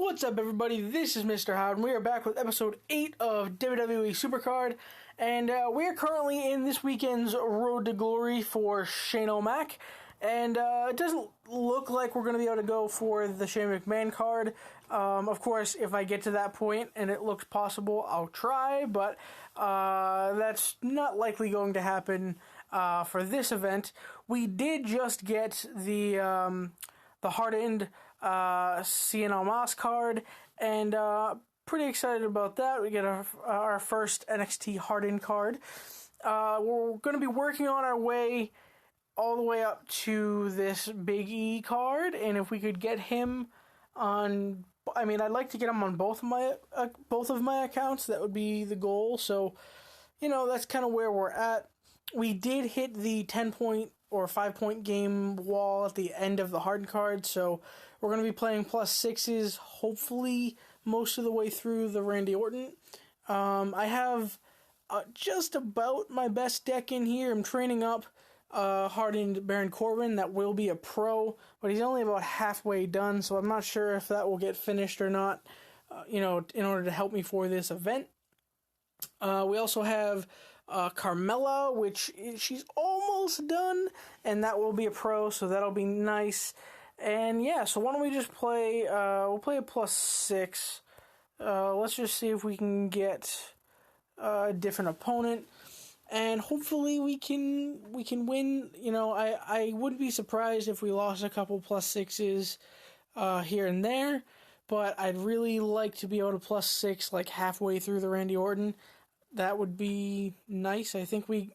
What's up, everybody? This is Mr. Howard, and we are back with episode 8 of WWE Supercard, and we are currently in this weekend's Road to Glory for Shane O'Mac, and it doesn't look like we're going to be able to go for the Shane McMahon card. Of course, if I get to that point and it looks possible, I'll try, but that's not likely going to happen for this event. We did just get the hardened Cien Almas card, and pretty excited about that. We get our first NXT hardened card. We're going to be working on our way all the way up to this Big E card, and if we could get him on, I mean, I'd like to get him on both of my accounts. That would be the goal. So, you know, that's kind of where we're at. We did hit the 10-point or 5-point game wall at the end of the hardened card, so we're going to be playing +6s, hopefully most of the way through the Randy Orton. I have just about my best deck in here. I'm training up hardened Baron Corbin. That will be a pro, but he's only about halfway done, so I'm not sure if that will get finished or not, in order to help me for this event. We also have Carmella, which she's almost done, and that will be a pro, so that'll be nice. And yeah, so why don't we just play, we'll play a +6. Let's just see if we can get a different opponent, and hopefully we can win. You know, I wouldn't be surprised if we lost a couple +6s here and there, but I'd really like to be able to +6 like halfway through the Randy Orton. That would be nice. I think we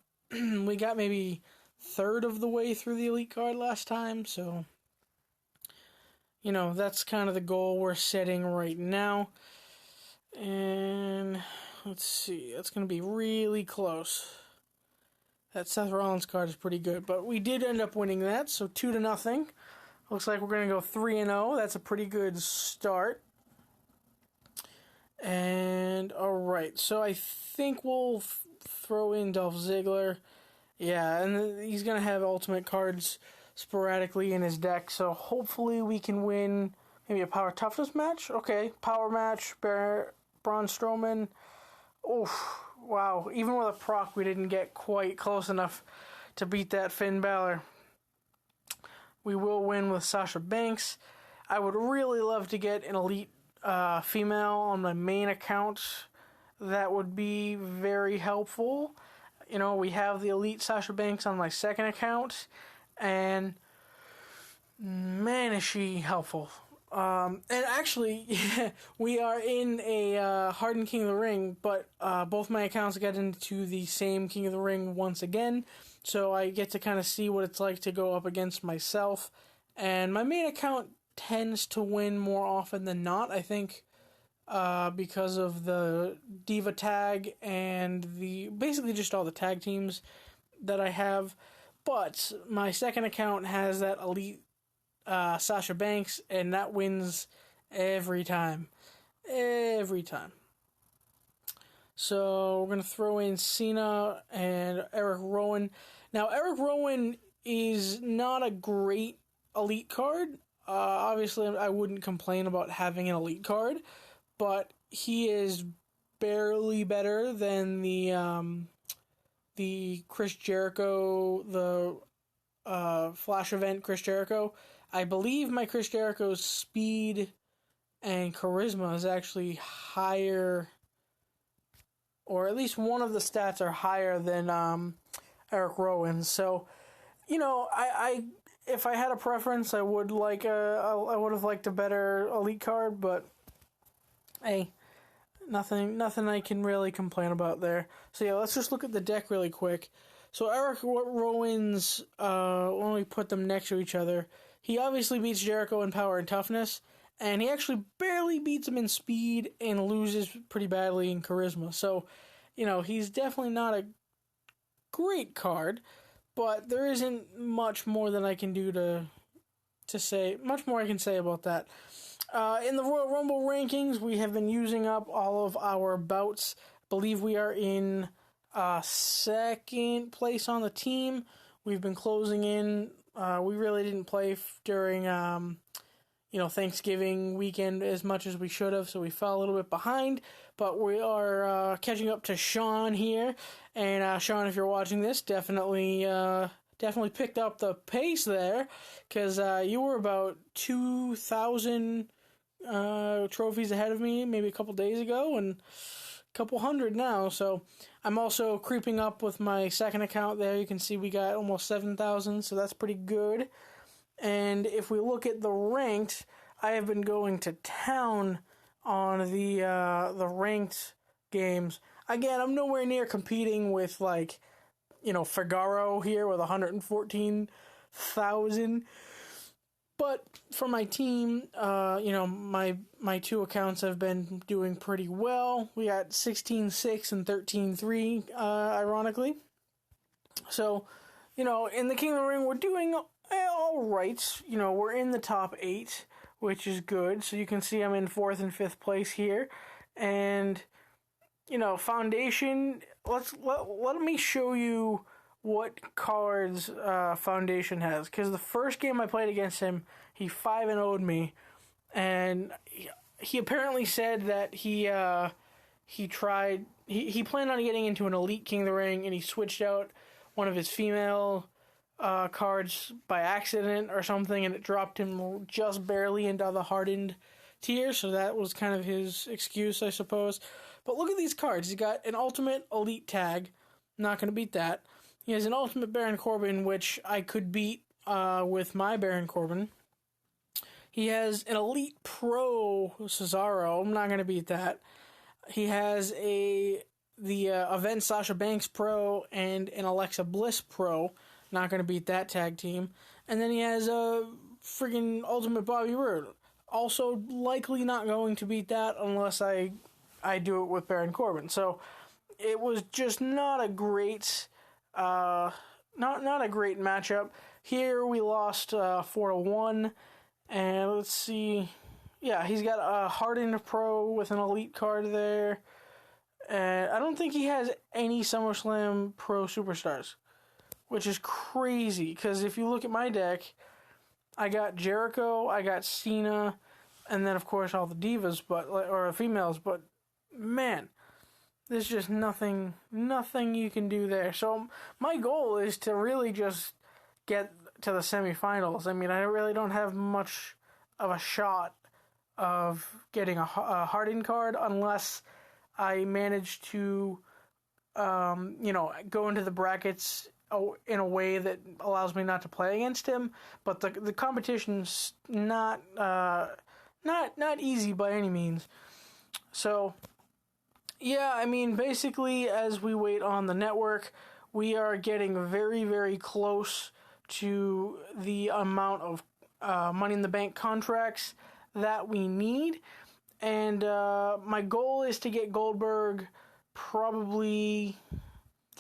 got maybe third of the way through the Elite card last time, so, you know, that's kind of the goal we're setting right now. And let's see, that's going to be really close. That Seth Rollins card is pretty good, but we did end up winning that, so 2-0. Looks like we're going to go 3-0. That's a pretty good start. And, alright, so I think we'll throw in Dolph Ziggler. Yeah, and he's going to have ultimate cards sporadically in his deck, so hopefully we can win maybe a power toughness match. Okay, power match, Braun Strowman. Oof, wow, even with a proc, we didn't get quite close enough to beat that Finn Balor. We will win with Sasha Banks. I would really love to get an Elite female on my main account. That would be very helpful. You know, we have the Elite Sasha Banks on my second account, and man, is she helpful. And actually, we are in a hardened King of the Ring, but both my accounts get into the same King of the Ring once again, so I get to kind of see what it's like to go up against myself. And my main account tends to win more often than not, I think, because of the Diva tag and basically just all the tag teams that I have. But my second account has that Elite Sasha Banks, and that wins every time. Every time. So we're going to throw in Cena and Eric Rowan. Now, Eric Rowan is not a great Elite card. Obviously, I wouldn't complain about having an Elite card, but he is barely better than the Chris Jericho, the Flash event Chris Jericho. I believe my Chris Jericho's speed and charisma is actually higher, or at least one of the stats are higher than Eric Rowan. So, you know, I if I had a preference, I would have liked a better Elite card, but hey, nothing I can really complain about there. So yeah, let's just look at the deck really quick. So Eric Rowan's, when we put them next to each other, he obviously beats Jericho in power and toughness, and he actually barely beats him in speed and loses pretty badly in charisma. So, you know, he's definitely not a great card, but there isn't much more that I can do to say, much more I can say about that. In the Royal Rumble rankings, we have been using up all of our bouts. I believe we are in second place on the team. We've been closing in. We really didn't play during Thanksgiving weekend as much as we should have, so we fell a little bit behind, but we are catching up to Sean here, and Sean, if you're watching this, definitely picked up the pace there, because you were about 2,000 trophies ahead of me maybe a couple days ago, and a couple hundred now, so I'm also creeping up with my second account there. You can see we got almost 7,000, so that's pretty good. And if we look at the ranked, I have been going to town on the ranked games. Again, I'm nowhere near competing with Figaro here with 114,000. But for my team, my two accounts have been doing pretty well. We got 16-6 and 13-3, ironically. So, in the King of the Ring, we're doing all right. We're in the top 8, which is good. So you can see I'm in 4th and 5th place here. And, Foundation, let me show you what cards Foundation has. Because the first game I played against him, he 5-0'd me. And he apparently said that he planned on getting into an Elite King of the Ring, and he switched out one of his female cards by accident or something, and it dropped him just barely into the hardened tier, so that was kind of his excuse, I suppose. But look at these cards. He's got an Ultimate Elite tag. Not going to beat that. He has an Ultimate Baron Corbin, which I could beat with my Baron Corbin. He has an Elite Pro Cesaro. I'm not going to beat that. He has the Event Sasha Banks Pro and an Alexa Bliss Pro. Not going to beat that tag team. And then he has a friggin' Ultimate Bobby Roode. Also likely not going to beat that unless I do it with Baron Corbin. So it was just not a great not a great matchup. Here we lost 4-1. And let's see. Yeah, he's got a Hardened Pro with an Elite card there. And I don't think he has any SummerSlam Pro Superstars, which is crazy, because if you look at my deck, I got Jericho, I got Cena, and then, of course, all the divas, or females, but, man, there's just nothing you can do there. So, my goal is to really just get to the semifinals. I mean, I really don't have much of a shot of getting a Hardened card unless I manage to, go into the brackets in a way that allows me not to play against him. But the competition's not easy by any means. So, yeah, I mean, basically, as we wait on the network, we are getting very, very close to the amount of Money in the Bank contracts that we need. And my goal is to get Goldberg probably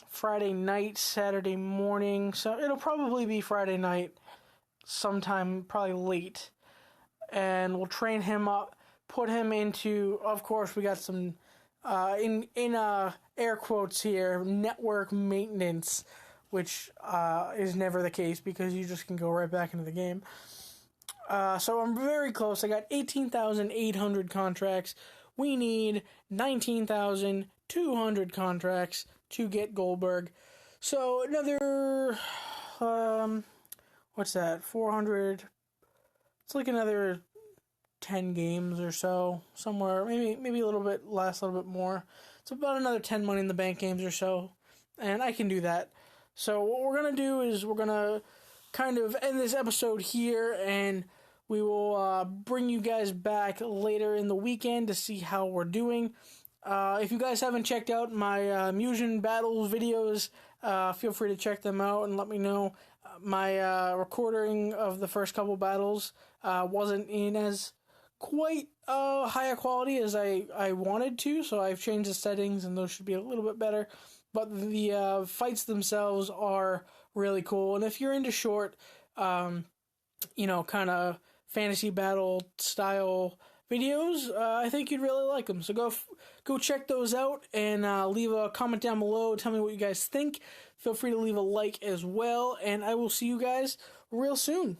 Friday night, Saturday morning. So it'll probably be Friday night, sometime probably late. And we'll train him up, put him into, of course, we got some, in air quotes here, network maintenance, which is never the case because you just can go right back into the game. So I'm very close. I got 18,800 contracts. We need 19,200 contracts to get Goldberg. So another, what's that, 400, it's like another 10 games or so, somewhere, maybe a little bit less, a little bit more. It's about another 10 Money in the Bank games or so, and I can do that. So what we're going to do is we're going to kind of end this episode here, and we will bring you guys back later in the weekend to see how we're doing. If you guys haven't checked out my Musion Battles videos, feel free to check them out and let me know. My recording of the first couple battles wasn't in as quite higher quality as I wanted to, so I've changed the settings and those should be a little bit better. But the fights themselves are really cool. And if you're into short, kind of fantasy battle style videos, I think you'd really like them. So go check those out and leave a comment down below. Tell me what you guys think. Feel free to leave a like as well. And I will see you guys real soon.